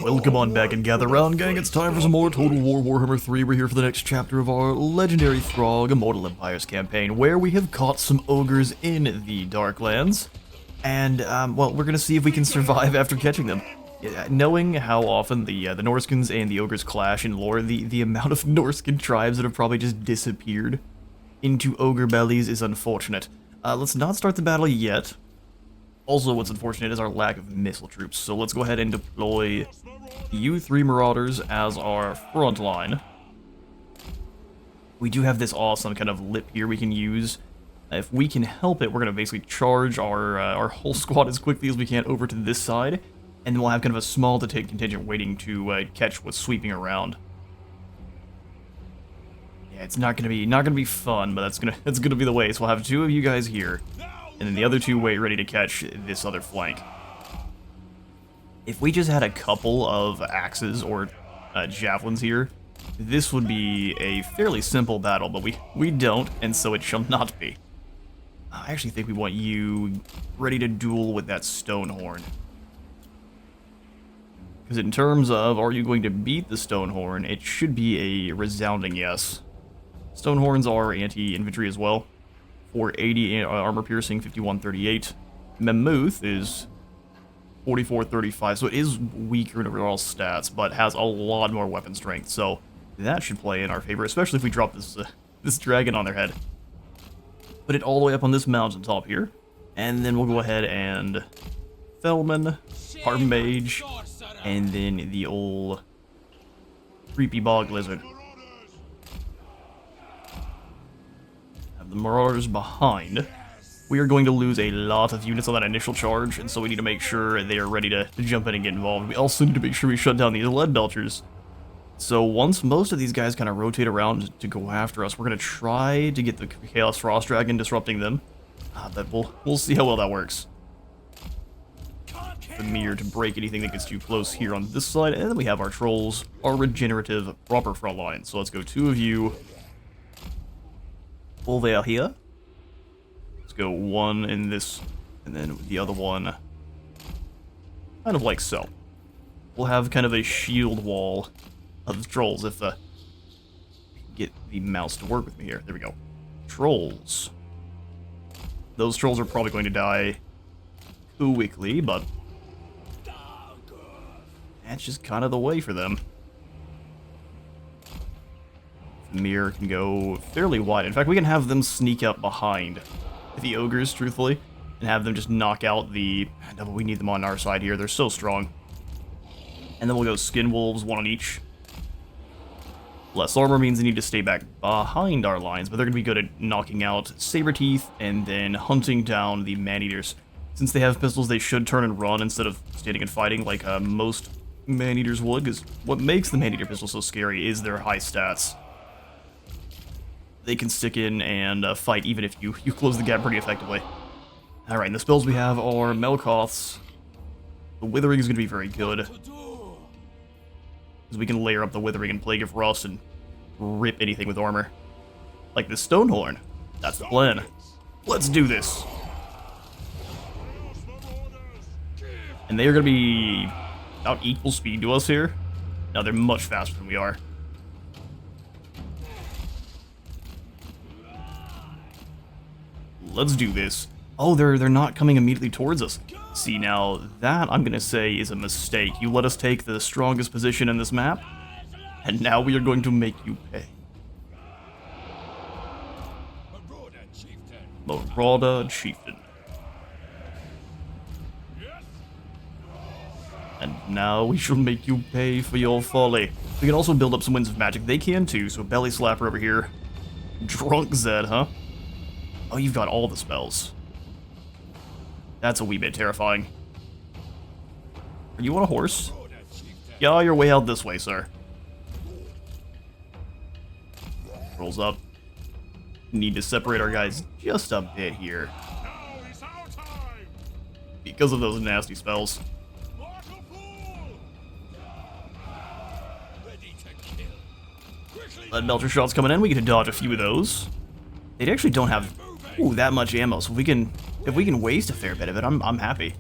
Welcome on back and gather round, gang. It's time for some more Total War Warhammer 3. We're here for the next chapter of our legendary Throgg Immortal Empires campaign, where we have caught some ogres in the Darklands. And, well, we're gonna see if we can survive after catching them. Knowing how often the Norscans and the ogres clash in lore, the amount of Norscan tribes that have probably just disappeared into ogre bellies is unfortunate. Let's not start the battle yet. Also, what's unfortunate is our lack of missile troops, so let's go ahead and deploy the U3 Marauders as our front line. We do have this awesome kind of lip here we can use. If we can help it, we're going to basically charge our whole squad as quickly as we can over to this side, and then we'll have kind of a small contingent waiting to catch what's sweeping around. Yeah, it's not gonna be fun, but that's gonna be the way. So we'll have two of you guys here, and then the other two wait ready to catch this other flank. If we just had a couple of axes or javelins here, this would be a fairly simple battle, but we don't, and so it shall not be. I actually think we want you ready to duel with that Stonehorn. Because in terms of, are you going to beat the Stonehorn, it should be a resounding yes. Stonehorns are anti-infantry as well. 480 armor piercing, 5138. Mammoth is 4435, so it is weaker in overall stats, but has a lot more weapon strength, so that should play in our favor, especially if we drop this dragon on their head. Put it all the way up on this mountaintop here, and then we'll go ahead and Fellman, our mage, and then the old creepy bog lizard. Have the Marauders behind. We are going to lose a lot of units on that initial charge, and so we need to make sure they are ready to jump in and get involved. We also need to make sure we shut down these lead belchers. So once most of these guys kind of rotate around to go after us, we're going to try to get the Chaos Frost Dragon disrupting them. But we'll see how well that works. The mirror to break anything that gets too close here on this side, and then we have our trolls, our regenerative proper front line. So let's go two of you over here. Let's go one in this, and then the other one kind of like so. We'll have kind of a shield wall of the trolls if get the mouse to work with me here. There we go. Trolls. Those trolls are probably going to die quickly, but that's just kind of the way for them. The mirror can go fairly wide. In fact, we can have them sneak up behind the ogres, truthfully, and have them just knock out the... No, but we need them on our side here. They're so strong. And then we'll go skin wolves, one on each. Less armor means they need to stay back behind our lines, but they're going to be good at knocking out Saberteeth and then hunting down the man-eaters. Since they have pistols, they should turn and run instead of standing and fighting like most man-eaters would, because what makes the man-eater pistol so scary is their high stats. They can stick in and fight even if you close the gap pretty effectively. Alright, and the spells we have are Melkoth's. The Withering is going to be very good, because we can layer up the Withering and Plague of Rust and rip anything with armor. Like the Stonehorn. That's the plan. Let's do this. And they are going to be about equal speed to us here. Now they're much faster than we are. Let's do this. Oh, they're not coming immediately towards us. See, now that I'm gonna say is a mistake. You let us take the strongest position in this map, and now we are going to make you pay. Marauder Chieftain. And now we shall make you pay for your folly. We can also build up some Winds of Magic. They can too, so Belly Slapper over here. Drunk Zed, huh? Oh, you've got all the spells. That's a wee bit terrifying. Are you on a horse? Yeah, you're way out this way, sir. Rolls up. Need to separate our guys just a bit here. Because of those nasty spells. Lead Belcher shots coming in. We get to dodge a few of those. They actually don't have that much ammo, so if we can waste a fair bit of it, I'm happy.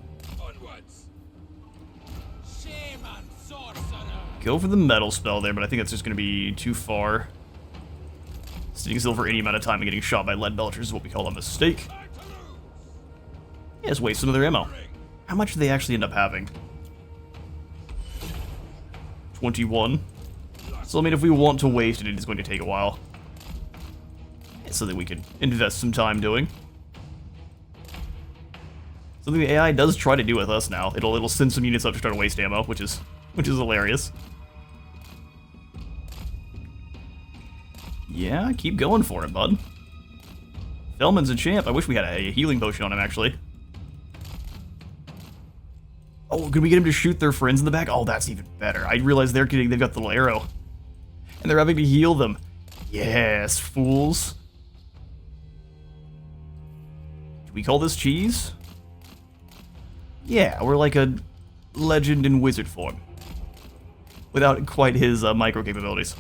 Go for the metal spell there, but I think that's just going to be too far. Sitting still for any amount of time and getting shot by lead belchers is what we call a mistake. Yeah, just waste some of their ammo. How much do they actually end up having? 21. So, I mean, if we want to waste it, it is going to take a while. It's something we could invest some time doing. Something the AI does try to do with us now. It'll send some units up to try to waste ammo, which is hilarious. Yeah, keep going for it, bud. Fellman's a champ. I wish we had a healing potion on him, actually. Oh, could we get him to shoot their friends in the back? Oh, that's even better. I realize they've got the little arrow. And they're having to heal them. Yes, fools. Do we call this cheese? Yeah, we're like a legend in wizard form. Without quite his micro capabilities.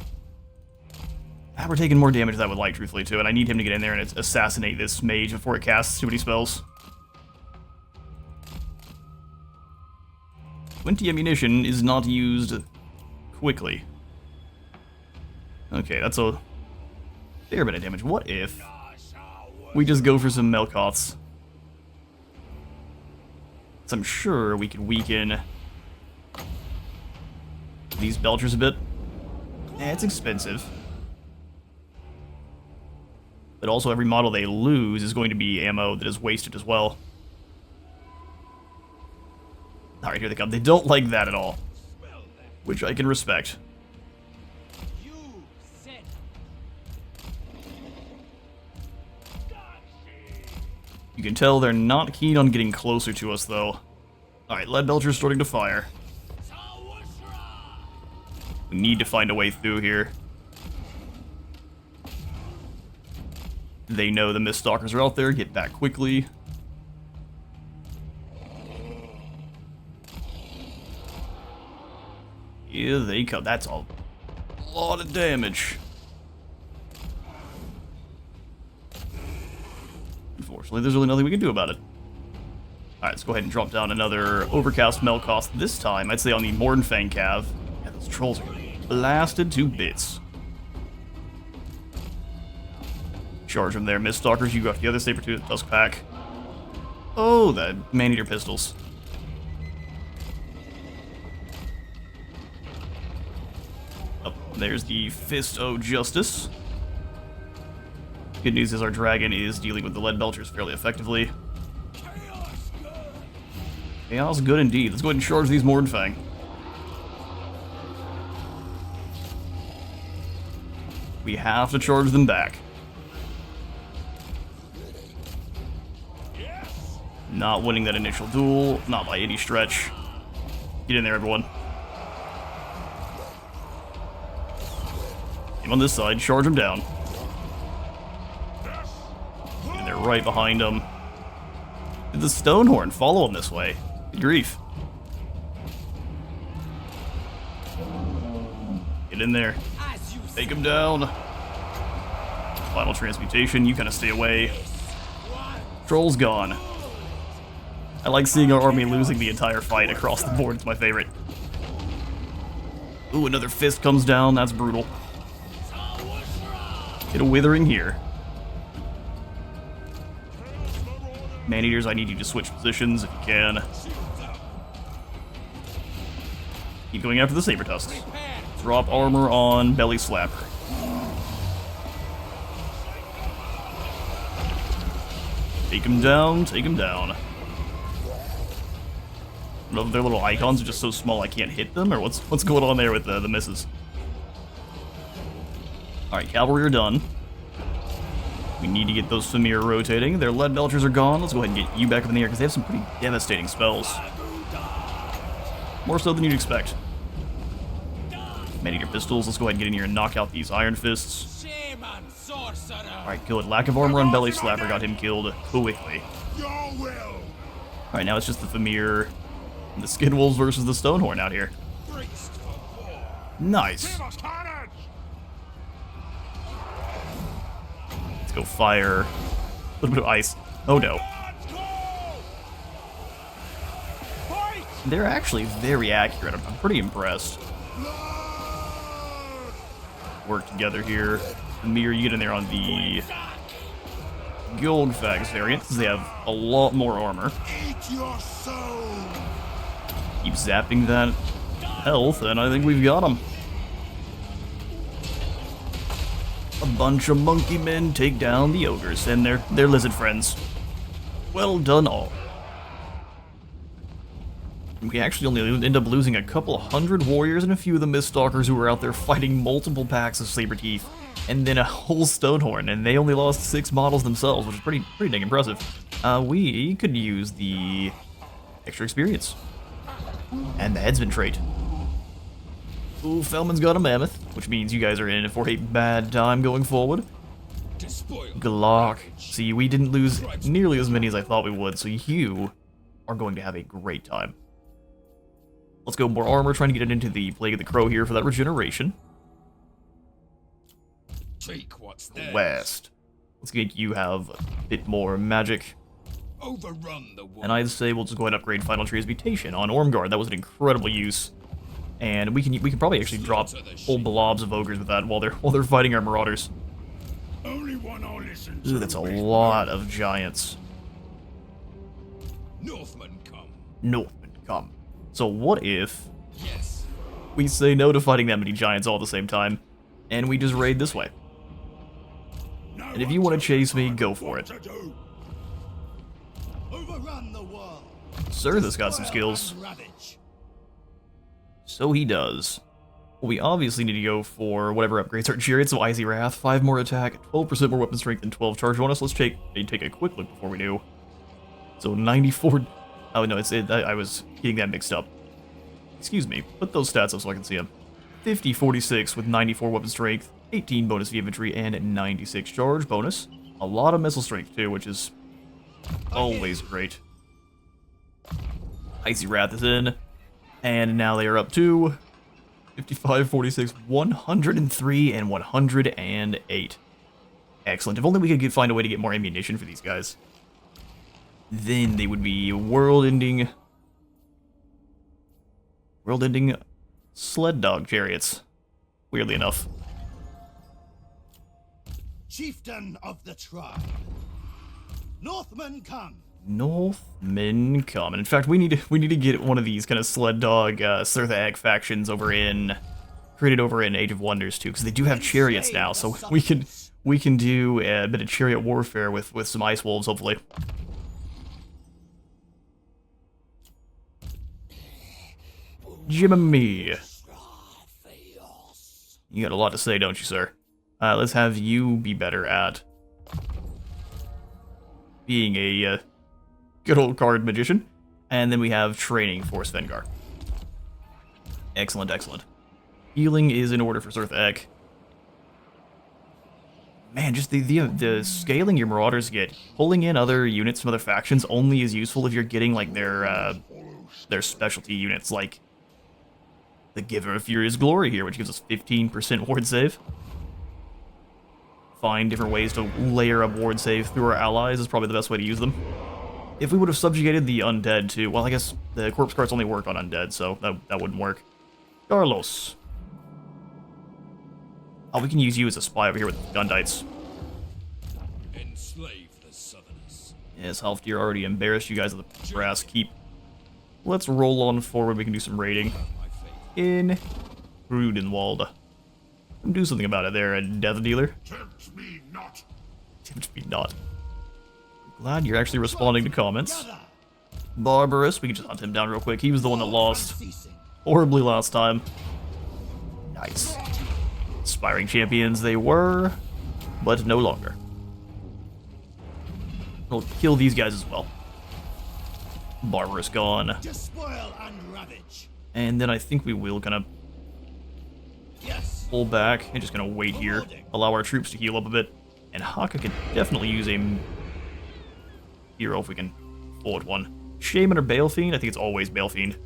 We're taking more damage than I would like, truthfully, too, and I need him to get in there and assassinate this mage before it casts too many spells. 20 ammunition is not used quickly. Okay, that's a fair bit of damage. What if we just go for some Melkoths? So I'm sure we could weaken these belchers a bit. It's expensive. But also every model they lose is going to be ammo that is wasted as well. Alright, here they come. They don't like that at all. Which I can respect. You can tell they're not keen on getting closer to us, though. Alright, lead belcher's starting to fire. We need to find a way through here. They know the Miststalkers are out there. Get back quickly. Here they come. That's a lot of damage. Unfortunately, there's really nothing we can do about it. Alright, let's go ahead and drop down another Overcast Melkoth. This time, I'd say on the Mornfang Cav. Yeah, those trolls are blasted to bits. Charge them there, Miststalkers. You got the other Saber-Tooth Tusk Pack. Oh, the Man-Eater pistols. Up there's the Fist of Justice. Good news is our dragon is dealing with the lead belchers fairly effectively. Chaos good indeed. Let's go ahead and charge these Mornfang. We have to charge them back. Not winning that initial duel, not by any stretch. Get in there, everyone. Team on this side, charge them down. Get in there right behind them. Did the Stonehorn follow him this way? Good grief. Get in there. Take him down. Final transmutation, you kind of stay away. Troll's gone. I like seeing our army losing the entire fight across the board. It's my favorite. Ooh, another fist comes down. That's brutal. Get a withering here. Man-Eaters, I need you to switch positions if you can. Keep going after the Saber-Tusks. Drop armor on Belly Slapper. Take him down, take him down. Their little icons are just so small I can't hit them, or what's going on there with the misses? Alright, cavalry are done. We need to get those Famir rotating. Their lead belchers are gone. Let's go ahead and get you back up in the air, because they have some pretty devastating spells. More so than you'd expect. Man-Eater pistols, let's go ahead and get in here and knock out these Iron Fists. Alright, good. Lack of armor on Belly Slapper got him killed quickly. Alright, now it's just the Famir and the Skid Wolves versus the Stonehorn out here. Nice. Let's go fire. A little bit of ice. Oh no. They're actually very accurate. I'm pretty impressed. Work together here. Amir, you get in there on the Gilgfags variant, because they have a lot more armor. Keep zapping that health, and I think we've got them. A bunch of monkey men take down the ogres and their lizard friends. Well done all. We actually only end up losing a couple hundred warriors and a few of the Miststalkers who were out there fighting multiple packs of Saberteeth, and then a whole Stonehorn, and they only lost 6 models themselves, which is pretty dang impressive. We could use the extra experience. And the headsman trait. Ooh, Felman's got a mammoth, which means you guys are in for a bad time going forward. Glock. See, we didn't lose nearly as many as I thought we would, so you are going to have a great time. Let's go more armor, trying to get it into the Plague of the Crow here for that regeneration. West. Let's get you have a bit more magic. And I'd say we'll just go ahead and upgrade Final Transmutation on Ormgard. That was an incredible use. And we can probably actually drop whole blobs of ogres with that while they're fighting our marauders. Ooh, that's a lot of giants. Northmen come. Northmen come. So what if we say no to fighting that many giants all at the same time, and we just raid this way? And if you want to chase me, go for it. Sir, this got some skills. So he does. Well, we obviously need to go for whatever upgrades our chariots. So Icy Wrath, 5 more attack, 12% more weapon strength, and 12 charge bonus. Let's take a quick look before we do. So 94. Oh no, I was getting that mixed up. Excuse me. Put those stats up so I can see them. 50, 46 with 94 weapon strength, 18 bonus V infantry, and 96 charge bonus. A lot of missile strength too, which is always great. Icy Wrath is in, and now they are up to 55, 46, 103, and 108. Excellent. If only we could find a way to get more ammunition for these guys. Then they would be world-ending sled dog chariots. Weirdly enough. Chieftain of the tribe. Northmen come. Northmen come. And in fact, we need to get one of these kind of sled dog Sirthag factions created over in Age of Wonders too, because they do have chariots now, so we can do a bit of chariot warfare with some ice wolves, hopefully. Jimmy. You got a lot to say, don't you, sir? Let's have you be better at being a good old card magician. And then we have training for Svengar. Excellent, excellent. Healing is in order for Sirthag. Man, just the scaling your Marauders get. Pulling in other units from other factions only is useful if you're getting like their specialty units, like the Giver of Furious Glory here, which gives us 15% ward save. Find different ways to layer up ward save through our allies is probably the best way to use them. If we would have subjugated the undead too, well, I guess the corpse carts only work on undead, so that wouldn't work. Carlos. Oh, we can use you as a spy over here with Gundites. Enslave the Southerners. Yes, Halfdir already embarrassed you guys with the brass keep. Let's roll on forward, we can do some raiding. In Grudenwald. Do something about it there, Death Dealer. Tempt me not. Tempt me not. Glad you're actually responding to comments. Barbarous, we can just hunt him down real quick. He was the one that lost horribly last time. Nice. Aspiring champions they were, but no longer. We'll kill these guys as well. Barbarous gone. Despoil and ravage. And then I think we will kind of pull back and just gonna wait here, allow our troops to heal up a bit. And Haka could definitely use a hero if we can afford one. Shaman or Balefiend? I think it's always Balefiend.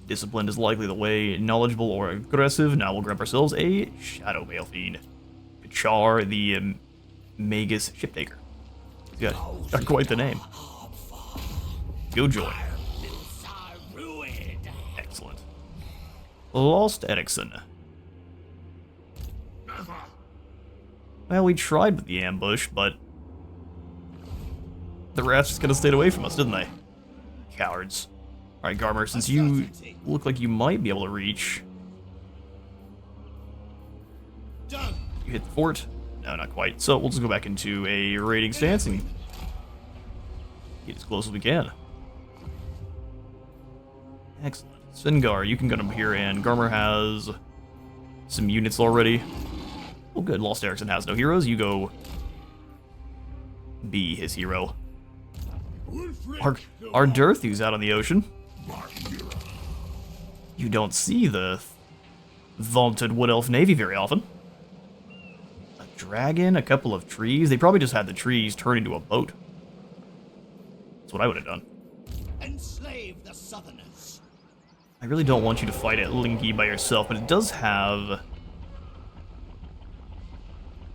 Disciplined is likely the way. Knowledgeable or aggressive. Now we'll grab ourselves a Shadow Balefiend. Char, the Magus Shiptaker. He's got quite the name. go join. Excellent. Lost Ericsson. Well, we tried with the ambush, but the rats just kind of stayed away from us, didn't they? Cowards. Alright, Garmer, since you look like you might be able to reach... Done. You hit the fort? No, not quite. So we'll just go back into a raiding stance and get as close as we can. Excellent. Singar, you can get up here, and Garmer has some units already. Oh, good. Lost Ericsson has no heroes. You go be his hero. Our Dirthu's out on the ocean. You don't see the vaunted Wood Elf Navy very often. A dragon, a couple of trees. They probably just had the trees turn into a boat. That's what I would have done. Enslave the Southerners. I really don't want you to fight at Lingi by yourself, but it does have...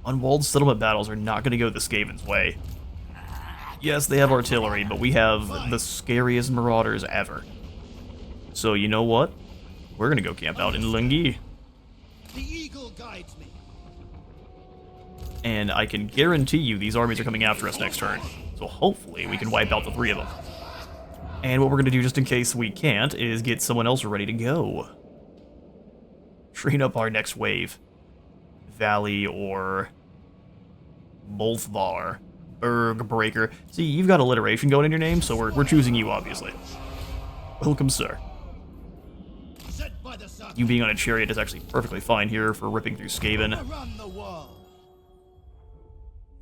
Unwalled settlement battles are not going to go the Skaven's way. Yes, they have artillery, but we have the scariest marauders ever. So, you know what? We're going to go camp out in Lingi. The eagle guides me. And I can guarantee you these armies are coming after us next turn. So hopefully we can wipe out the 3 of them. And what we're going to do, just in case we can't, is get someone else ready to go. Train up our next wave. Valley or Bolthvar. Berg Breaker. See, you've got alliteration going in your name, so we're choosing you, obviously. Welcome, sir. Set by the sun. You being on a chariot is actually perfectly fine here for ripping through Skaven. Run the world.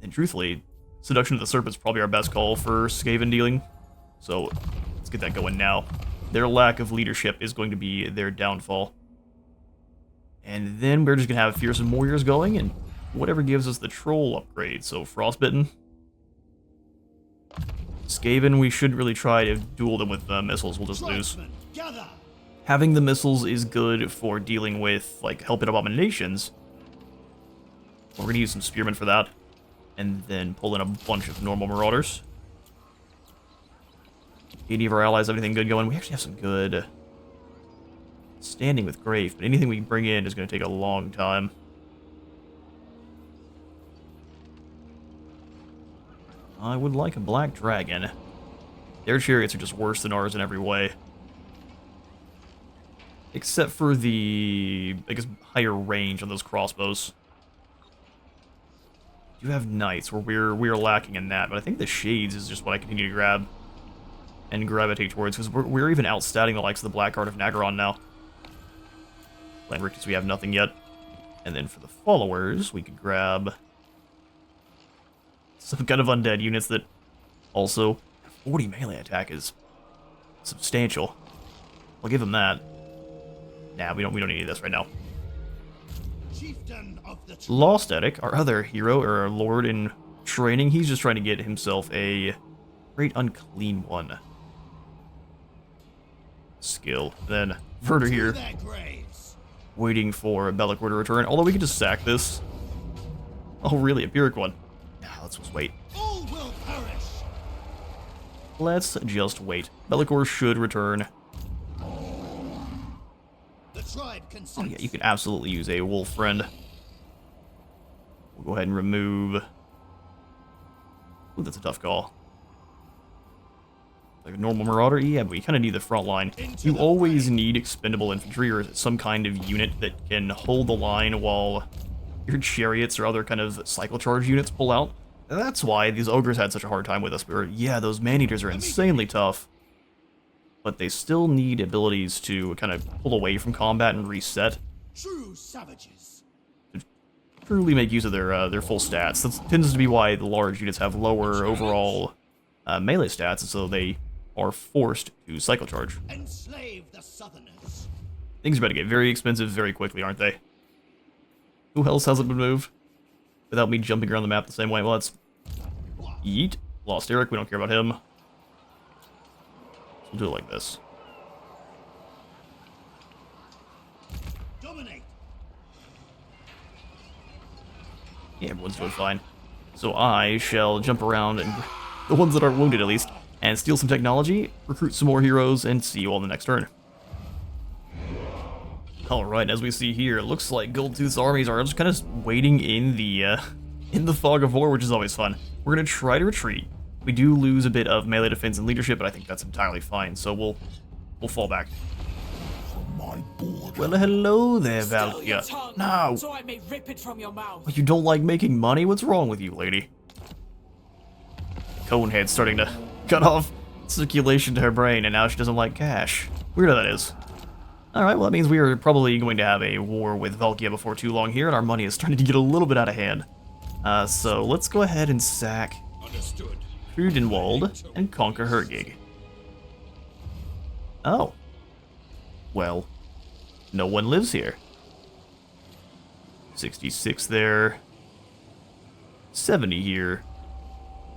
And truthfully, Seduction of the Serpent's probably our best call for Skaven dealing. So, let's get that going now. Their lack of leadership is going to be their downfall. And then we're just going to have Fearsome Warriors going, and whatever gives us the Troll upgrade. So, Frostbitten. Skaven, we shouldn't really try to duel them with missiles, we'll just lose. Gather. Having the missiles is good for dealing with, like, Helping Abominations. We're going to use some Spearmen for that. And then pull in a bunch of normal Marauders. Any of our allies have anything good going? We actually have some good standing with Grave, but anything we bring in is going to take a long time. I would like a Black Dragon. Their chariots are just worse than ours in every way. Except for the, I guess, higher range on those crossbows. You have Knights, where we're lacking in that, but I think the Shades is just what I continue to grab and gravitate towards, because we're even outstatting the likes of the Black Guard of Nagaron now. Landrictus, we have nothing yet. And then for the followers, we could grab some kind of undead units that also 40 melee attack is substantial. I'll give them that. Nah, we don't need any of this right now. Chieftain of the Lost Edic, our other hero, or our lord in training, he's just trying to get himself a great unclean one. Skill. Then Verter here, their graves. waiting for Bellicor to return, although we could just sack this. Oh, really? A Pyrrhic one? Nah, let's just wait. All will perish. Let's just wait. Bellicor should return. The tribe consents. Oh yeah, you could absolutely use a wolf friend. We'll go ahead and remove... Ooh, that's a tough call. Like a normal Marauder? Yeah, but we kind of need the front line. You always need expendable infantry or some kind of unit that can hold the line while your chariots or other kind of cycle charge units pull out. And that's why these ogres had such a hard time with us. Yeah, those man-eaters are insanely tough, but they still need abilities to kind of pull away from combat and reset. True savages. To truly make use of their full stats. That tends to be why the large units have lower overall melee stats, so they are forced to cycle charge. Enslave the Southerners. Things are about to get very expensive very quickly, aren't they? Who else hasn't been moved? Without me jumping around the map the same way. Well, let's yeet. Lost Eric, we don't care about him. We'll do it like this. Dominate. Yeah, everyone's doing fine. So I shall jump around and... The ones that aren't wounded, at least. and steal some technology, recruit some more heroes, and see you all the next turn. Alright, as we see here, it looks like Goldtooth's armies are just kind of waiting in the fog of war, which is always fun. We're going to try to retreat. We do lose a bit of melee defense and leadership, but I think that's entirely fine, so we'll fall back. Well, hello there, Valkia. No! So I may rip it from your mouth. You don't like making money? What's wrong with you, lady? Conehead's starting to cut off circulation to her brain, and now she doesn't like cash. Weird how that is. Alright, well that means we are probably going to have a war with Valkia before too long here, and our money is starting to get a little bit out of hand. So let's go ahead and sack Krudenwald and conquer Hergig. Oh. Well, no one lives here. 66 there. 70 here.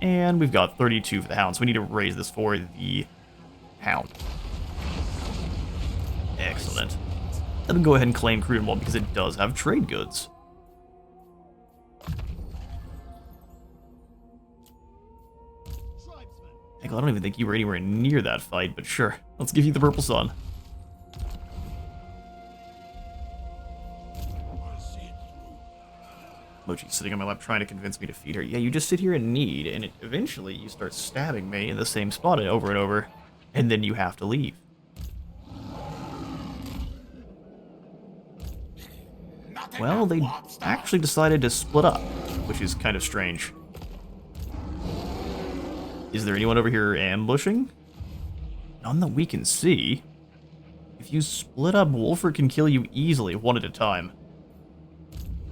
And we've got 32 for the Hound, so we need to raise this for the Hound. Excellent. Let me go ahead and claim Krudenwald because it does have trade goods. Heck, I don't even think you were anywhere near that fight, but sure. Let's give you the Purple Sun. Mochi's sitting on my lap trying to convince me to feed her. Yeah, you just sit here in need, and eventually you start stabbing me in the same spot over and over, and then you have to leave. Well, they actually decided to split up, which is kind of strange. Is there anyone over here ambushing? None that we can see. If you split up, Wolford can kill you easily, one at a time.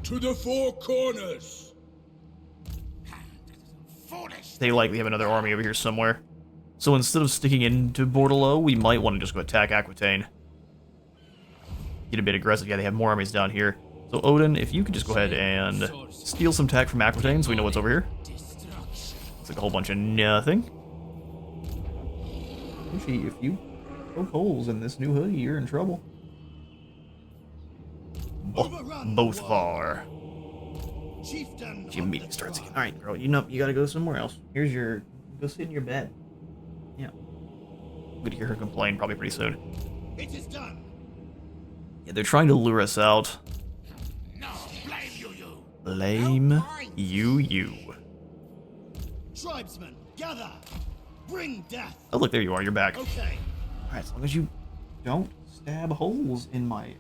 To the four corners. They likely have another army over here somewhere. So instead of sticking into Bordelot, we might want to just go attack Aquitaine. Get a bit aggressive. Yeah, they have more armies down here. So Odin, if you could just go ahead and steal some tech from Aquitaine so we know what's over here. Looks like a whole bunch of nothing. Actually, if you poke holes in this new hoodie, you're in trouble. Both far. Jim meeting starts again. Alright, girl, you know you gotta go somewhere else. Here's your... go sit in your bed. Yeah. I'm gonna hear her complain probably pretty soon. It is done. Yeah, they're trying to lure us out. No, blame you. Blame you. Tribesmen, gather. Bring death. Oh, look, there you are. You're back. Okay. Alright, as long as you don't stab holes in my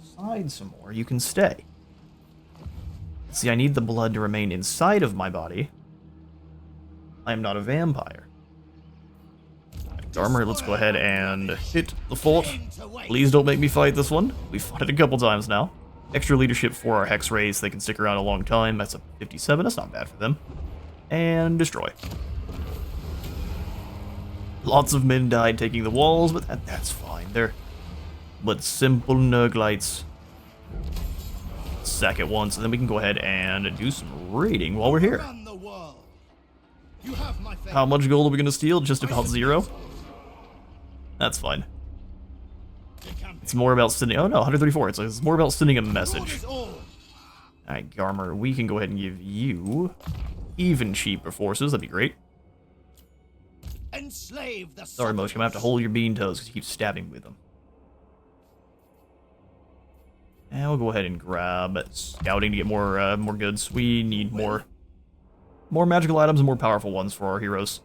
side some more, you can stay. See, I need the blood to remain inside of my body. I am not a vampire. Armor, let's go ahead and hit the fort. Please don't make me fight this one. We've fought it a couple times now. Extra leadership for our Hex Rays. They can stick around a long time. That's a 57. That's not bad for them. And destroy. Lots of men died taking the walls, but that's fine. They're but simple Nurglites. Sack it once, and then we can go ahead and do some raiding while we're here. Run the world. You have my faith. How much gold are we going to steal? Just about 0? That's fine. It's more about sending... oh no, 134. It's more about sending a message. Alright, Garmer, we can go ahead and give you even cheaper forces. That'd be great. Enslave the Sorry, Mochi, I'm going to have to hold your bean toes because you keep stabbing me with them. And we'll go ahead and grab scouting to get more goods. We need more magical items and more powerful ones for our heroes.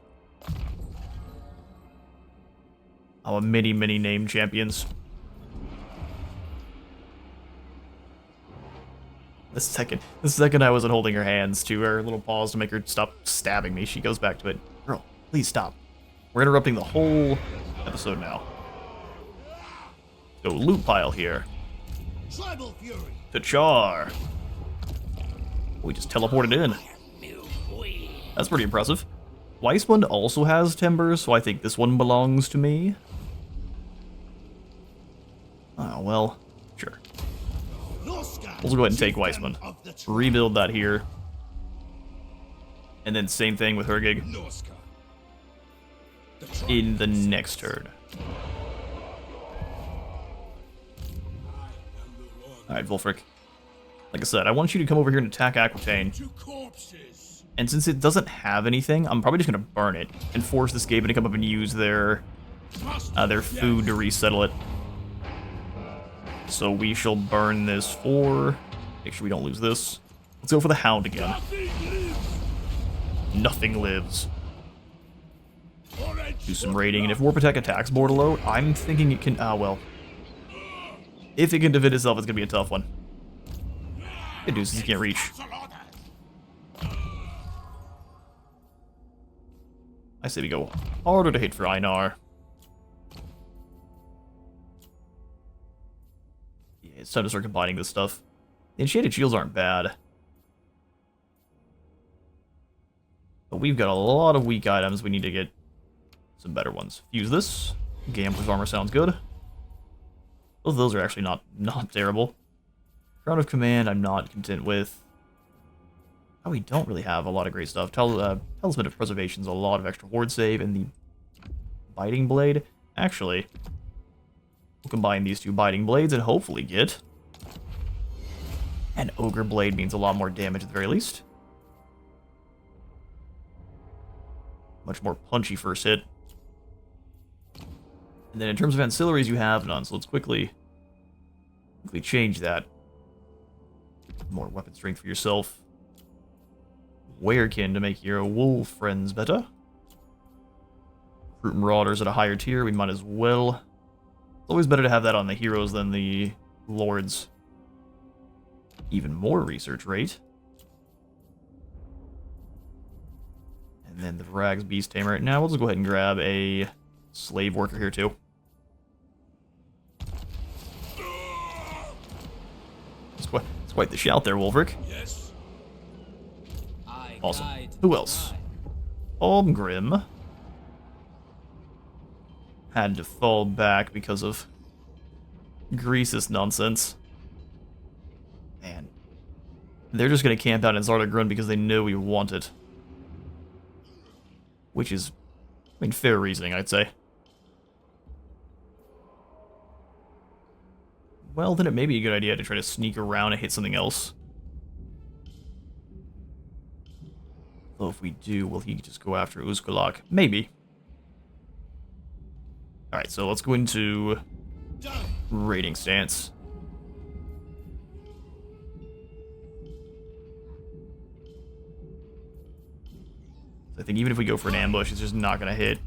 Our many named champions. The second I wasn't holding her hands to her little paws to make her stop stabbing me, she goes back to it. Girl, please stop. We're interrupting the whole episode now. So loot pile here. Tribal fury. To char. We just teleported in. That's pretty impressive. Weissmund also has timbers, so I think this one belongs to me. Oh, well, sure. Norsca, We'll go ahead and take Weissmund. Rebuild that here. And then same thing with Hergig Norsca. in the next turn. Alright, Volfric. Like I said, I want you to come over here and attack Aquitaine. To corpses. And since it doesn't have anything, I'm probably just going to burn it and force the Skaven to come up and use their food to resettle it. So we shall burn this for... Make sure we don't lose this. Let's go for the Hound again. Nothing lives. Do some raiding, and if Warp Attack attacks Bordello, I'm thinking it can... Ah, well. If it can defend itself, it's going to be a tough one. Good news is he can't reach. I say we go harder to hit for Einar. Yeah, it's time to start combining this stuff. The Enchanted Shields aren't bad. But we've got a lot of weak items. We need to get some better ones. Use this. Gambler's Armor sounds good. Both of those are actually not terrible. Crown of Command I'm not content with. Oh, we don't really have a lot of great stuff. Talisman of Preservation's a lot of extra horde save, and the Biting Blade. Actually, we'll combine these two Biting Blades and hopefully get an Ogre Blade. Means a lot more damage at the very least. Much more punchy first hit. And then in terms of ancillaries, you have none, so let's quickly change that. More weapon strength for yourself. Werekin to make your wolf friends better. Fruit Marauders at a higher tier, we might as well. It's always better to have that on the heroes than the lords. Even more research rate. And then the Rags Beast Tamer. Now we'll just go ahead and grab a slave worker here too. It's quite the shout there, Wolfric. Yes. Awesome. Who else? Grim had to fall back because of Grease's nonsense. Man. They're just going to camp out in Zardagrun because they know we want it. Which is, I mean, fair reasoning, I'd say. Well, then it may be a good idea to try to sneak around and hit something else. Well, if we do, will he just go after Uzkulak? Maybe. Alright, so let's go into raiding stance. I think even if we go for an ambush, it's just not going to hit.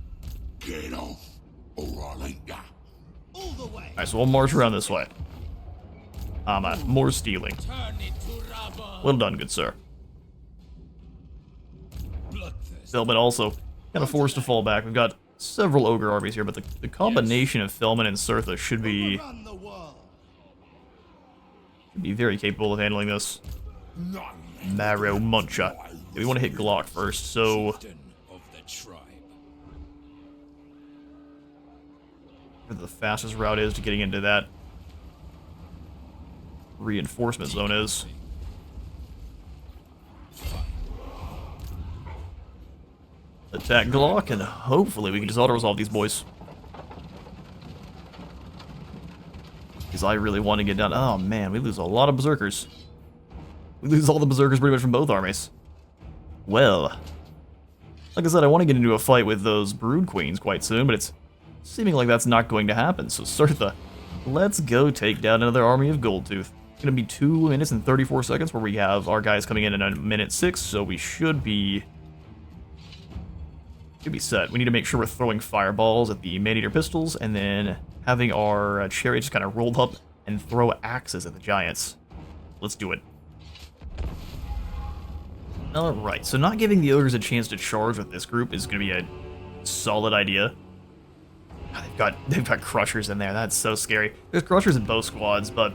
Get off, or I'll eat ya. All the way. Alright, so we'll march around this way. More stealing. Well done, good sir. Felman also kind of forced to fall back. We've got several Ogre armies here, but the combination of Felman and Surtha should be very capable of handling this. Marrow Muncha. Yeah, we want to hit Glock first, so... where the fastest route is to getting into that reinforcement zone is. Attack Glock, and hopefully we can just auto-resolve these boys. Because I really want to get down... Oh man, we lose a lot of Berserkers. We lose all the Berserkers pretty much from both armies. Well, like I said, I want to get into a fight with those Brood Queens quite soon, but it's seeming like that's not going to happen. So Surtha, let's go take down another army of Goldtooth. It's going to be 2 minutes and 34 seconds where we have our guys coming in at minute 6, so we should be set. We need to make sure we're throwing fireballs at the man-eater pistols, and then having our chariot just kind of roll up and throw axes at the giants. Let's do it. Alright, so not giving the ogres a chance to charge with this group is going to be a solid idea. They've got crushers in there. That's so scary. There's crushers in both squads, but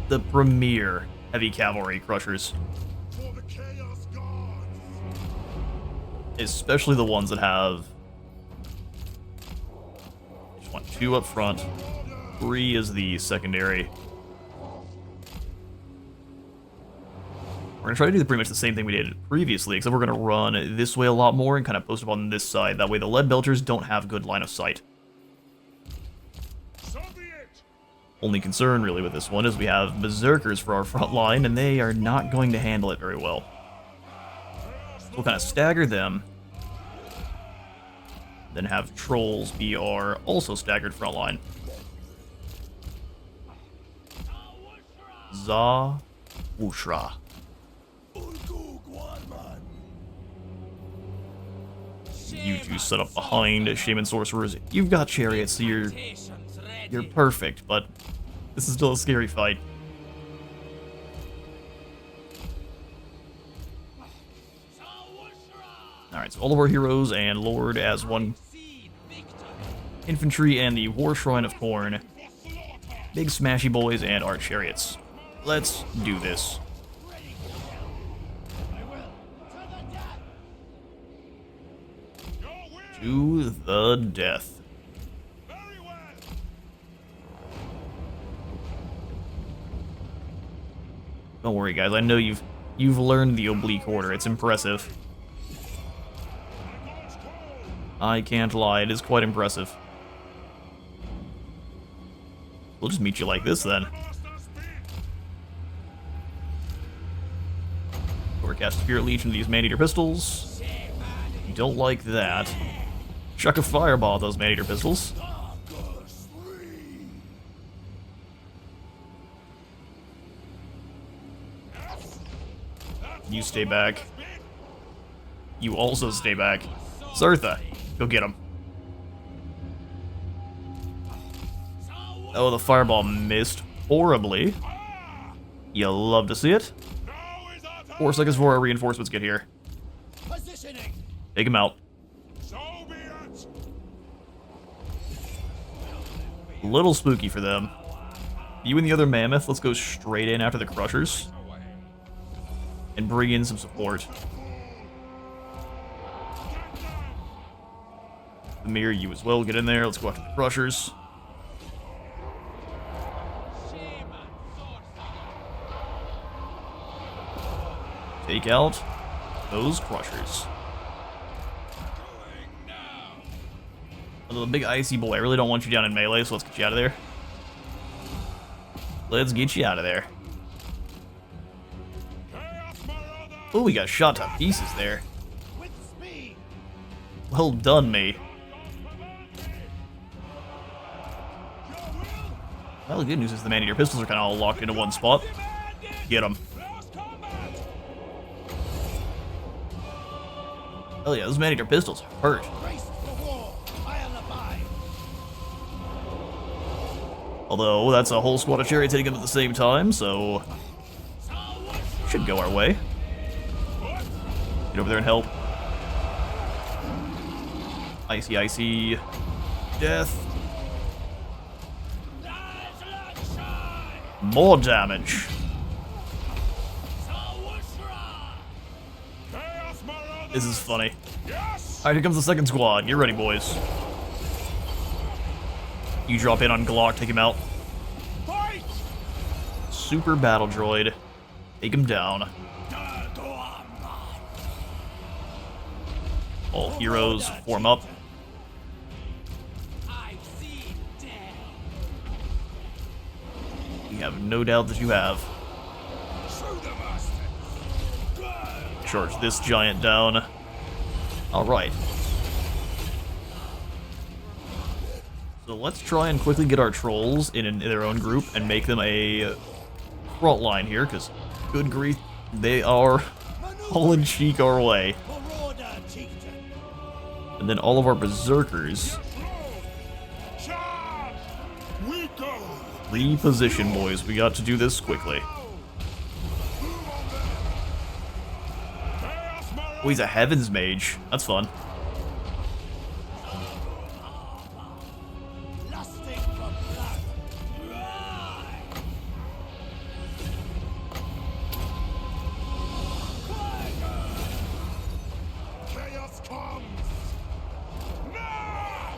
the premier heavy cavalry crushers, especially the ones that have just want 2 up front, 3 is the secondary. We're going to try to do pretty much the same thing we did previously, except we're going to run this way a lot more and kind of post up on this side. That way the lead belchers don't have good line of sight. Only concern really with this one is we have berserkers for our front line, and they are not going to handle it very well. We'll kind of stagger them. Then have trolls be our also staggered front line. Za Wushra. You two set up behind Shaman Sorcerers. You've got chariots, so you're perfect, but this is still a scary fight. Alright, so all of our heroes and Lord as one. Infantry and the War Shrine of Corn. Big smashy boys and our chariots. Let's do this. To the death. Don't worry, guys. I know you've learned the oblique order. It's impressive. I can't lie. It is quite impressive. We'll just meet you like this then. Or cast Spirit Leech into these Man-Eater pistols. Don't like that. Chuck a fireball at those Man-Eater pistols. You stay back. You also stay back. Zertha, go get him. Oh, the fireball missed horribly. You love to see it. 4 seconds before our reinforcements get here. Take him out. A little spooky for them. You and the other mammoth, let's go straight in after the crushers. And bring in some support. The mirror, you as well, get in there. Let's go after the crushers. Take out those crushers. The big icy boy, I really don't want you down in melee, so let's get you out of there. Let's get you out of there. Oh, we got shot to pieces there. Well done, me. Well, the good news is the Man-Eater pistols are kind of all locked into one spot. Get them. Hell yeah, those Man-Eater pistols hurt. Although, that's a whole squad of chariots hitting them at the same time, so... should go our way. Get over there and help. Icy, icy. Death. More damage. This is funny. Alright, here comes the second squad. Get ready, boys. You drop in on Glock, take him out. Super battle droid. Take him down. All heroes form up. We have no doubt that you have. Charge this giant down. Alright. So let's try and quickly get our trolls in their own group and make them a front line here, because good grief, they are hauling cheek our way. And then all of our berserkers. Reposition, boys. We got to do this quickly. Oh, he's a Heavens Mage. That's fun.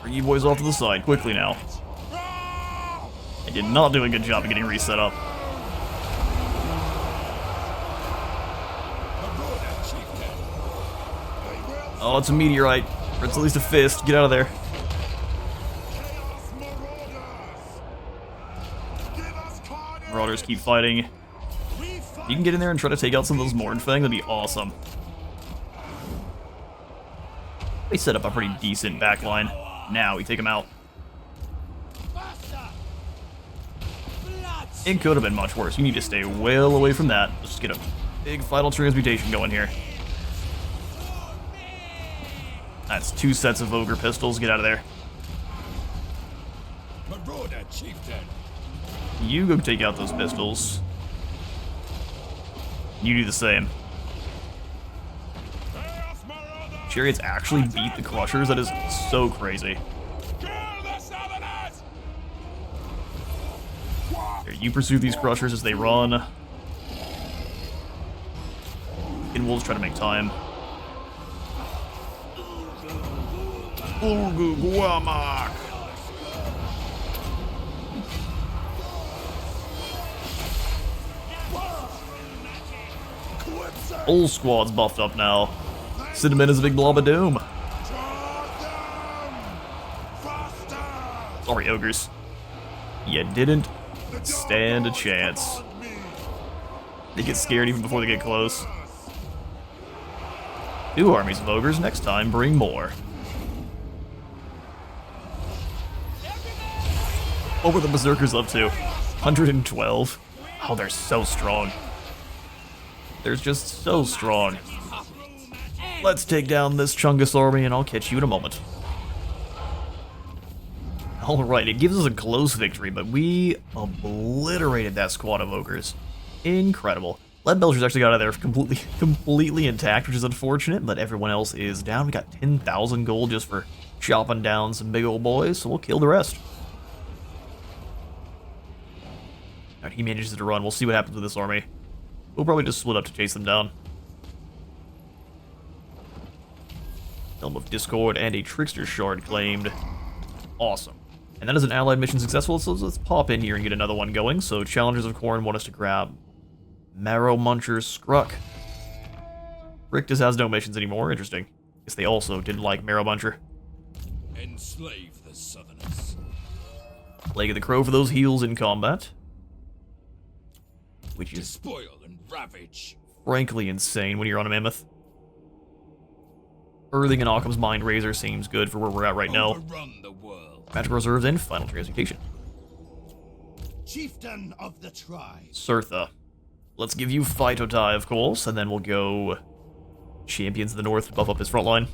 Bring you boys off to the side, quickly now. I did not do a good job of getting reset up. Oh, it's a meteorite. Or it's at least a fist. Get out of there. Marauders keep fighting. If you can get in there and try to take out some of those Morn Fang, that'd be awesome. They set up a pretty decent backline. Now we take them out. It could have been much worse. You need to stay well away from that. Let's just get a big final transmutation going here. That's 2 sets of ogre pistols. Get out of there. Marauder chieftain. You go take out those pistols. You do the same. Chariots actually beat the Crushers? That is so crazy. Here, you pursue these Crushers as they run. And Wolves try to make time. Guamak. Whole squad's buffed up now. Cinnamon is a big blob of doom. Sorry, ogres. You didn't stand a chance. They get scared even before they get close. 2 armies of ogres. Next time, bring more. What were the berserkers up to? 112. Oh, they're so strong. They're just so strong. Let's take down this Chungus army and I'll catch you in a moment. Alright, it gives us a close victory, but we obliterated that squad of ogres. Incredible. Lead Belchers actually got out of there completely intact, which is unfortunate, but everyone else is down. We got 10,000 gold just for chopping down some big old boys, so we'll kill the rest. Alright, he manages to run. We'll see what happens with this army. We'll probably just split up to chase them down. Helm of Discord and a Trickster Shard claimed. Awesome. And that is an allied mission successful, so let's pop in here and get another one going. So Challengers of Khorne want us to grab Marrow Muncher's Skruck. Rictus has no missions anymore. Interesting. Guess they also didn't like Marrow Muncher. Enslave the Southerners. Plague of the Crow for those heals in combat. Which is Spoil and ravage. frankly insane when you're on a mammoth. Earthing and Occam's Mind Razor seems good for where we're at right now. Overrun the world. Magic Reserves and Final Transmutation. Chieftain of the tribe. Surtha. Let's give you Phytotai, of course, and then we'll go Champions of the North to buff up his front line.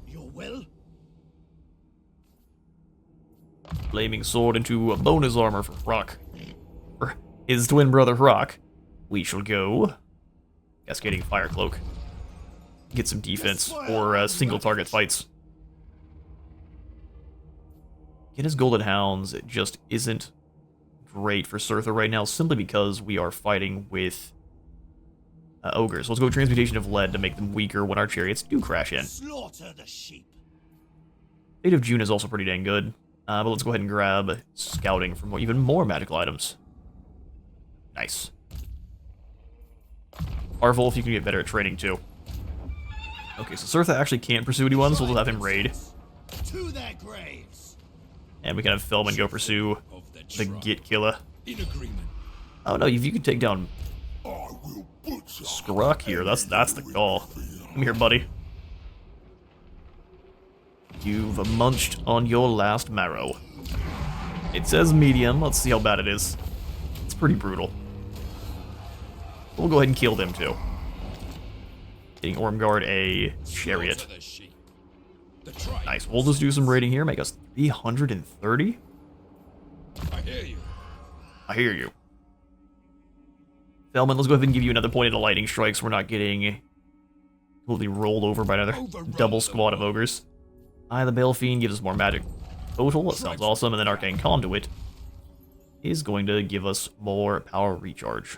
Your will? Flaming Sword into bonus armor for Hrock. For his twin brother Hrock. We shall go Cascading Fire Cloak. Get some defense or single target fights. Get his Golden Hounds. It just isn't great for Surtha right now, simply because we are fighting with ogres. So let's go Transmutation of Lead to make them weaker when our chariots do crash in. Slaughter the sheep. Fate of June is also pretty dang good. But let's go ahead and grab Scouting for even more magical items. Nice. Arvolf, you can get better at trading too. Okay, so Surtha actually can't pursue anyone, so we'll just have him raid. To their graves. And we can have Feldman go pursue the Git Killer. In agreement. Oh no, if you can take down I will butcher. Skruck here, that's the call. Come here, buddy. You've munched on your last marrow. It says medium, let's see how bad it is. It's pretty brutal. We'll go ahead and kill them too. Getting Ormgard a chariot. Nice, we'll just do some raiding here, make us 330. I hear you. I hear you. Feldman, let's go ahead and give you another point of lightning strikes. We're not getting completely rolled over by another double squad of ogres. Eye of the Balefiend gives us more magic total. That sounds awesome. And then Arcane Conduit is going to give us more power recharge.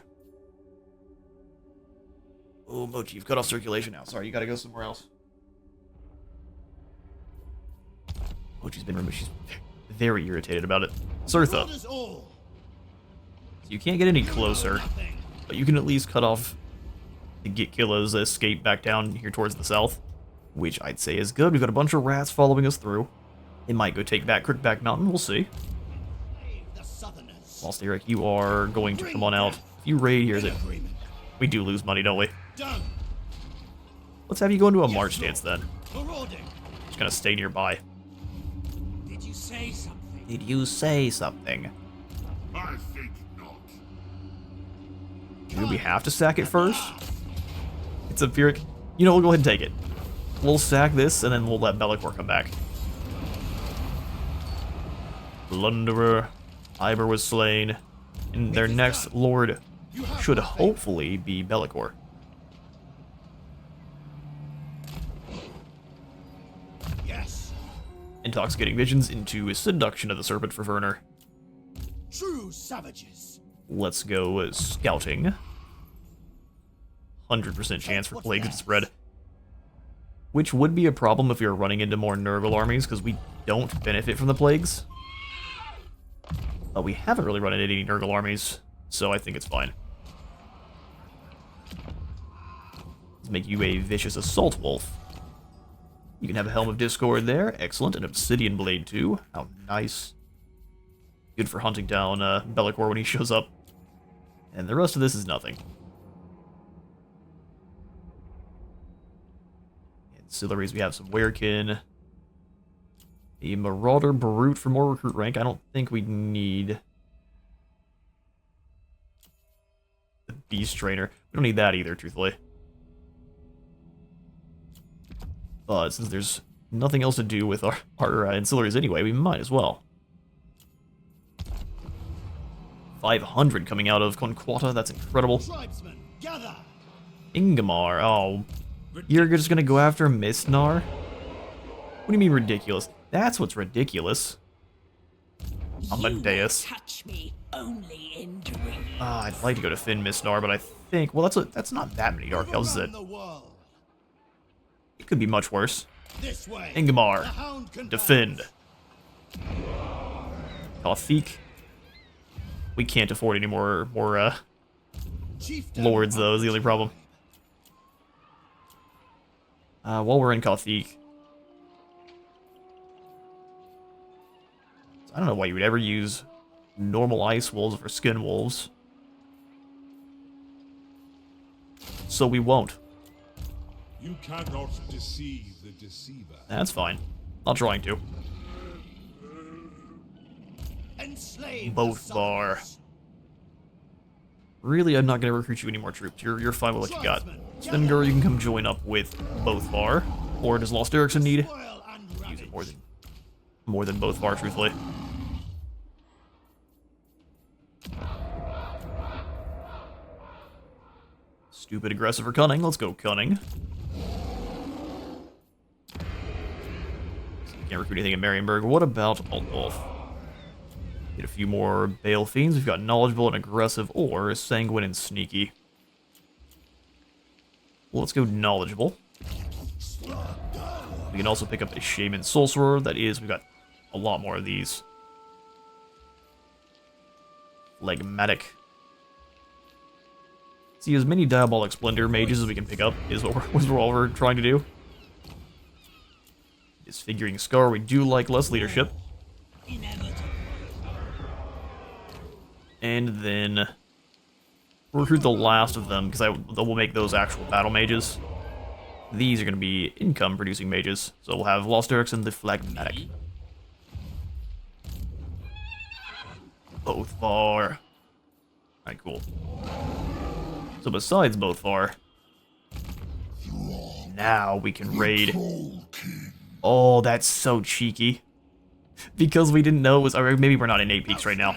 Oh, Mochi, you've cut off circulation now. Sorry, you gotta go somewhere else. Mochi's been removed. She's very irritated about it. Surtha. So you can't get any closer, but you can at least cut off the Git Killer's escape back down here towards the south, which I'd say is good. We've got a bunch of rats following us through. It might go take back Crookback Mountain. We'll see. Whilst Eric, you are going to come on out. If you raid here, that we do lose money, don't we? Let's have you go into a march stance then. Just gonna stay nearby. Did you say something? Did you say something? I think not. Do we have to sack it first? It's a Pyrrhic. You know, we'll go ahead and take it. We'll sack this, and then we'll let Bellicor come back. Plunderer. Iber was slain. And their next lord should hopefully be Bellicor. Yes. Intoxicating visions into seduction of the serpent for Werner. True savages. Let's go scouting. 100% chance for plagues to spread. Which would be a problem if you're running into more Nurgle armies, because we don't benefit from the plagues. But we haven't really run into any Nurgle armies, so I think it's fine. Let's make you a vicious assault wolf. You can have a Helm of Discord there. Excellent. An Obsidian Blade too. How nice. Good for hunting down Bellicor when he shows up. And the rest of this is nothing. Ancillaries, we have some Werekin. A Marauder Brute for more recruit rank. I don't think we need the Beast Trainer. We don't need that either, truthfully. But since there's nothing else to do with our ancillaries anyway, we might as well. 500 coming out of Conquata, that's incredible. Tribesmen, gather. Ingmar, oh. You're just gonna go after Mistnar? What do you mean ridiculous? That's what's ridiculous. Amadeus. Touch me only in dreams. I'd like to go to Finn Mistnar, but I think, well, that's not that many Dark Elves, is it? The world. It could be much worse. This way. Ingmar, The hound can defend. Kothiek. We can't afford any more Chieftain lords, though, is the only problem. While we're in Kothiek, I don't know why you would ever use normal ice wolves for skin wolves. So we won't. You cannot deceive the deceiver. That's fine. Not trying to. enslave Both the bar. Southerns. Really, I'm not going to recruit you any more troops. You're fine with what you got. Svengur, you can come join up with both bar. Or does Lost Ericsson need? Spoil and Use it ravage. more than both bar, truthfully. Stupid, aggressive, or cunning. Let's go cunning. Can't recruit anything in Marienburg. What about Altdorf? Get a few more Bale Fiends. We've got knowledgeable and aggressive, or sanguine and sneaky. Well, let's go knowledgeable. We can also pick up a Shaman Sorcerer. That is, we've got a lot more of these. Phlegmatic. See, as many Diabolic Splendor mages as we can pick up is what we're trying to do. Disfiguring Scar, we do like less leadership. And then recruit the last of them, because we'll make those actual battle mages. These are going to be income-producing mages, so we'll have Lost Ericsson, the Phlegmatic. Both far. Alright, cool. So besides both far, now we can raid. Oh, that's so cheeky. Because we didn't know it was, or maybe we're not in 8 Peaks right now.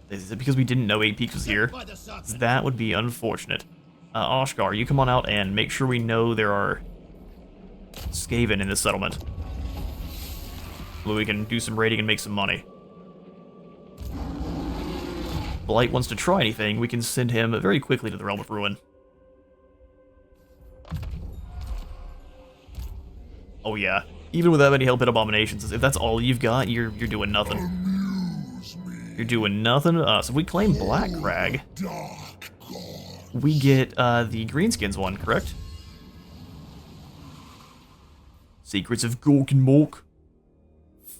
Is it because we didn't know 8 Peaks was here? That would be unfortunate. Oshgar, you come on out and make sure we know there are Skaven in this settlement. So we can do some raiding and make some money. Blight wants to try anything, we can send him very quickly to the Realm of Ruin. Oh yeah, even with that many Hellpit Abominations, if that's all you've got, you're doing nothing. You're doing nothing. So if we claim Black Crag, we get the Greenskins one, correct? Secrets of Gork and Mork.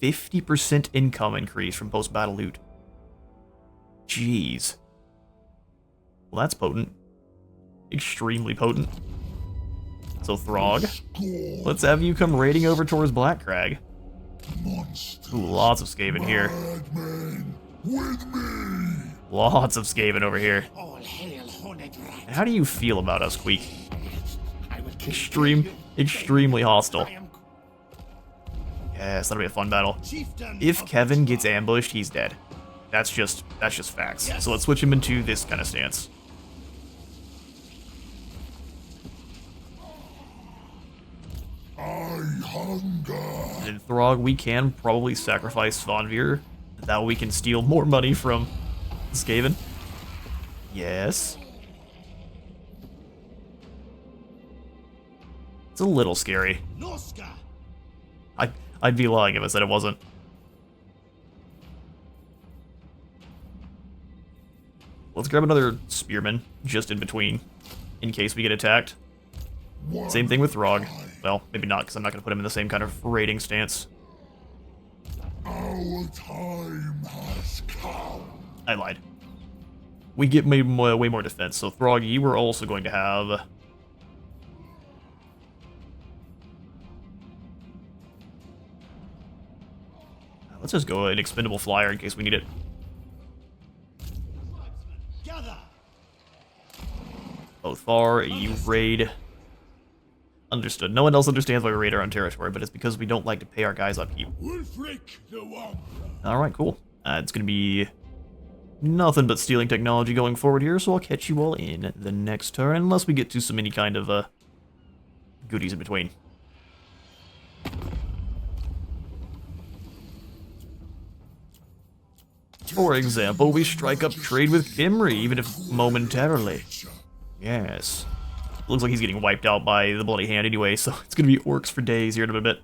50% income increase from post-battle loot. Jeez. Well, that's potent. Extremely potent. So Throgg, let's have you come raiding over towards Black Crag. Ooh, lots of Skaven here. Lots of Skaven over here. All hail, horned rat. How do you feel about us, Queek? Extremely hostile. Yes, that'll be a fun battle. Chieftain If of Kevin the gets tribe. ambushed, he's dead. That's just facts. So let's switch him into this kind of stance. And in Throgg, we can probably sacrifice Svanvir. That way we can steal more money from Skaven. Yes. It's a little scary. Norsca. I'd be lying if I said it wasn't. Let's grab another spearman just in between, in case we get attacked. Same thing with Throgg. Well, maybe not, because I'm not going to put him in the same kind of raiding stance. Our time has come. I lied. We get way more defense, so Throgg, you were also going to have... Let's just go an expendable flyer in case we need it. Gather. Both far, you raid. Understood. No one else understands why we raid our own territory, but it's because we don't like to pay our guys upkeep. Wulfric the Wanderer. Alright, cool. It's going to be nothing but stealing technology going forward here, so I'll catch you all in the next turn, unless we get to some any kind of goodies in between. For example, we strike up trade with Kimry, even if momentarily. Yes. Looks like he's getting wiped out by the Bloody Hand anyway, so it's gonna be orcs for days here in a bit.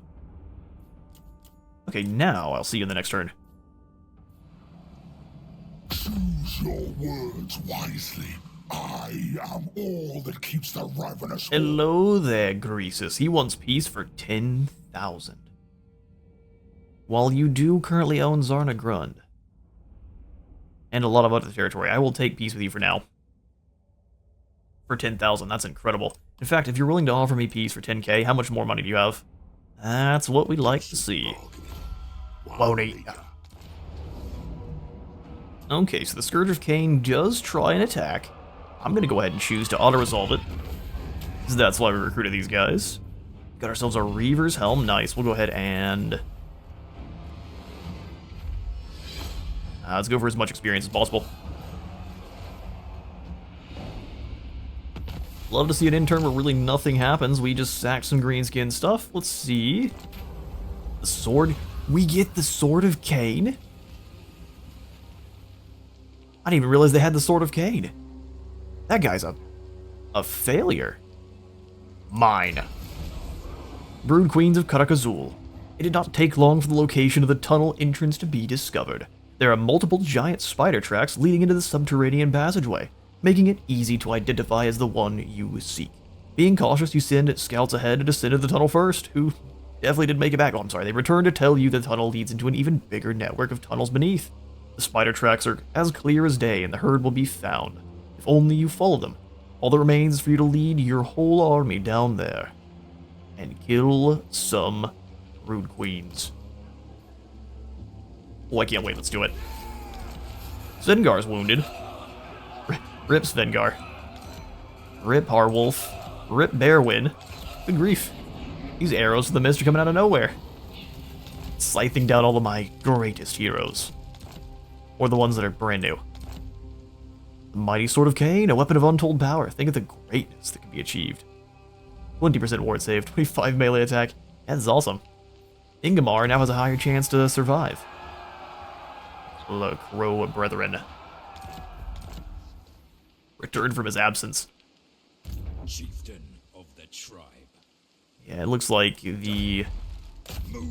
Okay, now I'll see you in the next turn. Choose your words wisely. I am all that keeps the ravenous. Hello there, Greasus. He wants peace for 10,000. While you do currently own Zarna Grund, and a lot of other territory, I will take peace with you for now. For 10,000, that's incredible. In fact, if you're willing to offer me peace for 10k, how much more money do you have? That's what we'd like to see. Won't he? Okay, so the Scourge of Cain does try an attack. I'm gonna go ahead and choose to auto-resolve it. So that's why we recruited these guys. Got ourselves a Reaver's Helm, nice. We'll go ahead and... let's go for as much experience as possible. Love to see an intern where really nothing happens. We just sack some greenskin stuff. Let's see. The sword. We get the Sword of Cain? I didn't even realize they had the Sword of Cain. That guy's a failure. Mine. Brood Queens of Karakazul. It did not take long for the location of the tunnel entrance to be discovered. There are multiple giant spider tracks leading into the subterranean passageway, making it easy to identify as the one you seek. Being cautious, you send scouts ahead to descend into the tunnel first, who definitely didn't make it back. Oh, I'm sorry, they return to tell you the tunnel leads into an even bigger network of tunnels beneath. The spider tracks are as clear as day, and the herd will be found, if only you follow them. All that remains is for you to lead your whole army down there, and kill some Brood Queens. Oh, I can't wait, let's do it. Svengar's wounded. Rip Svengar. Rip Harwolf. Rip Bearwin. Good grief. These arrows of the mist are coming out of nowhere. Scything down all of my greatest heroes. Or the ones that are brand new. The Mighty Sword of Cain, a weapon of untold power. Think of the greatness that can be achieved. 20% ward save, 25 melee attack. That's awesome. Ingmar now has a higher chance to survive. The Crow Brethren. Returned from his absence. Chieftain of the tribe. Yeah, it looks like the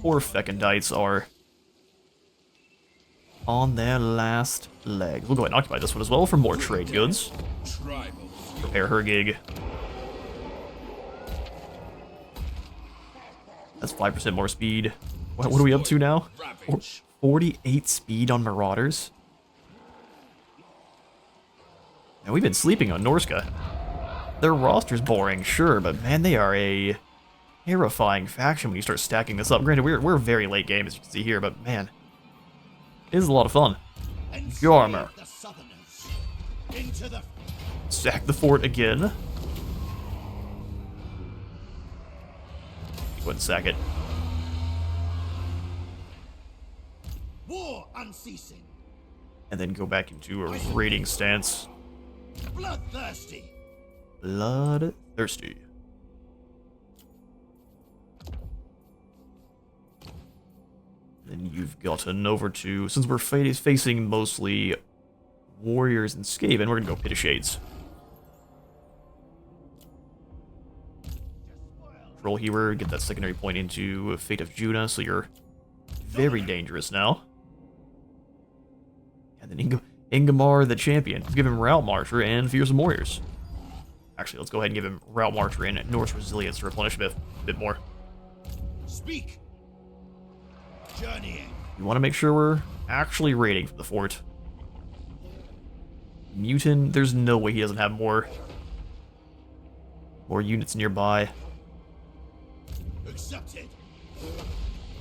poor Fecundites are on their last leg. We'll go ahead and occupy this one as well for more trade goods. Tribal. Prepare her gig. That's 5% more speed. What are we up to now? 48 speed on Marauders. And we've been sleeping on Norsca. Their roster's boring, sure, but man, they are a terrifying faction when you start stacking this up. Granted, we're very late game, as you can see here, but man, it is a lot of fun. Warhammer. The Southerners. Into the Sack the fort again. Go ahead and sack it. war unceasing. And then go back into a raiding stance. Bloodthirsty. Bloodthirsty. Then you've gotten over to, since we're facing mostly warriors and Skaven, we're gonna go Pit of Shades. Troll Healer, get that secondary point into Fate of Judah, so you're very dangerous now. And then Ingmar the Champion. Let's give him Route Marcher and Fearsome Warriors. Actually, let's go ahead and give him Route Marcher and Norse Resilience to replenish a bit more. Speak. Journeying. You want to make sure we're actually raiding from the fort. Mutant, there's no way he doesn't have more units nearby. Accepted.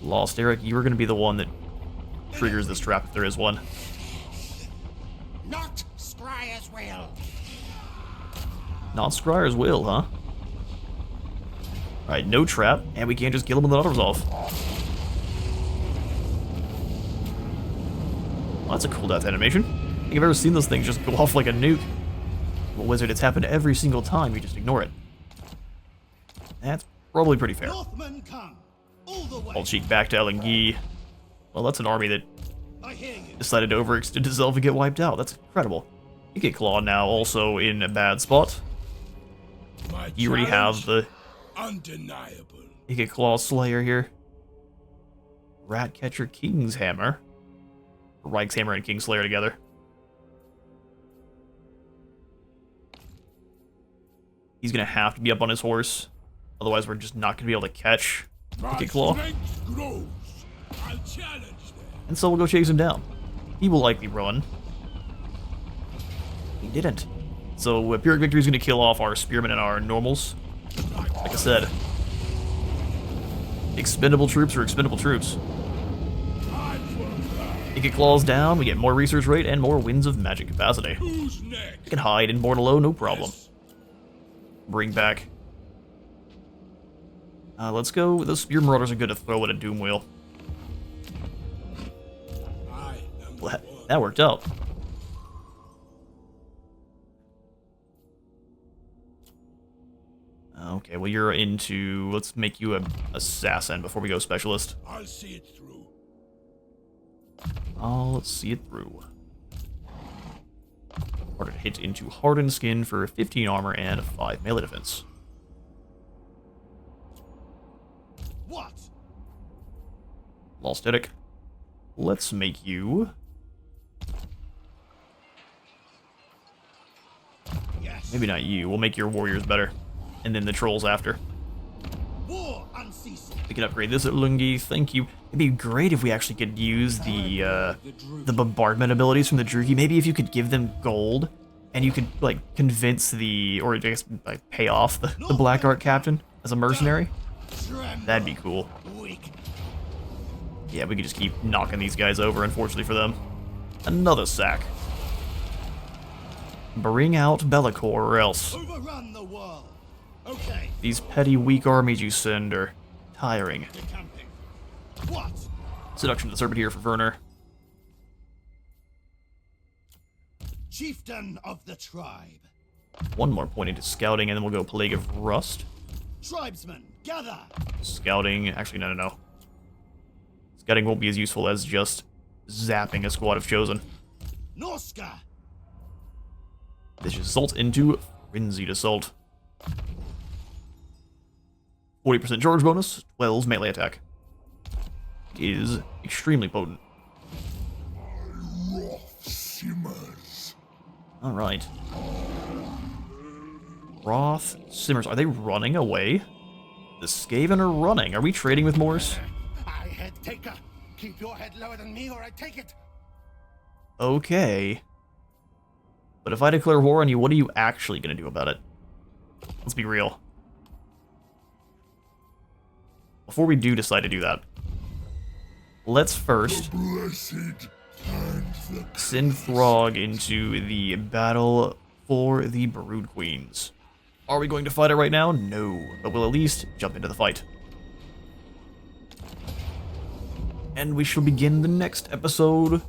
Lost Eric, you are going to be the one that triggers this trap if there is one. Not Scryer's will. Not Scryer's will, huh? Alright, no trap, and we can't just kill him with an auto-resolve. Well, that's a cool death animation. I think I've ever seen those things just go off like a nuke. Well, Wizard, it's happened every single time, you just ignore it. That's probably pretty fair. Northmen come. All the way. All cheek back to Elengi. Well, that's an army that I hear you. decided to overextend itself and get wiped out. That's incredible. You get Claw now also in a bad spot. You already have the... Undeniable. You get Claw Slayer here. Ratcatcher King's Hammer. Reich's Hammer and King's Slayer together. He's gonna have to be up on his horse. Otherwise, we're just not gonna be able to catch Wicked Claw. And so we'll go chase him down. He will likely run. He didn't. So Pyrrhic Victory is gonna kill off our Spearmen and our Normals. Like I said, expendable troops are expendable troops. Wicked Claws down, we get more research rate and more winds of magic capacity. We can hide in Bordello, no problem. Bring back. Let's go. Those Spear Marauders are good to throw at a Doom Wheel. Well, that worked out. Okay, well you're into... Let's make you a assassin before we go specialist. I'll see it through. Let's see it through. Hardened hit into Hardened Skin for 15 armor and 5 melee defense. What? Lost Edic. Let's make you... Yes. Maybe not you. We'll make your warriors better. And then the trolls after. War unceasing. We can upgrade this at Lungi. Thank you. It'd be great if we actually could use the bombardment abilities from the Drugi. Maybe if you could give them gold, and you could like convince the, or I guess like pay off the Black Art captain as a mercenary. That'd be cool. Yeah, we could just keep knocking these guys over, unfortunately for them. Another sack. Bring out Bellicor or else. Overrun the world. Okay. These petty weak armies you send are tiring. Decamping. What? Seduction to the Serpent here for Werner. Chieftain of the tribe. One more point into scouting, and then we'll go Plague of Rust. Tribesmen, gather. Scouting, actually, no. Scouting won't be as useful as just zapping a squad of Chosen. Norsca. This assault into Frenzied Assault. 40% charge bonus, 12 melee attack. It is extremely potent. Wrath simmers. Alright. Wrath simmers. Are they running away? The Skaven are running. Are we trading with Morse? I head taker. Keep your head lower than me or I take it. Okay. But if I declare war on you, what are you actually going to do about it? Let's be real. Before we do decide to do that, let's first Blessed and the send Throgg into the battle for the Brood Queens. Are we going to fight it right now? No, but we'll at least jump into the fight. And we shall begin the next episode,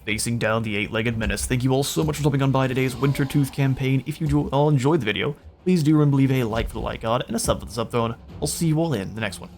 facing down the eight-legged menace. Thank you all so much for stopping on by today's Wintertooth campaign. If you all enjoyed the video, please do remember to leave a like for the like god and a sub for the sub throne. I'll see you all in the next one.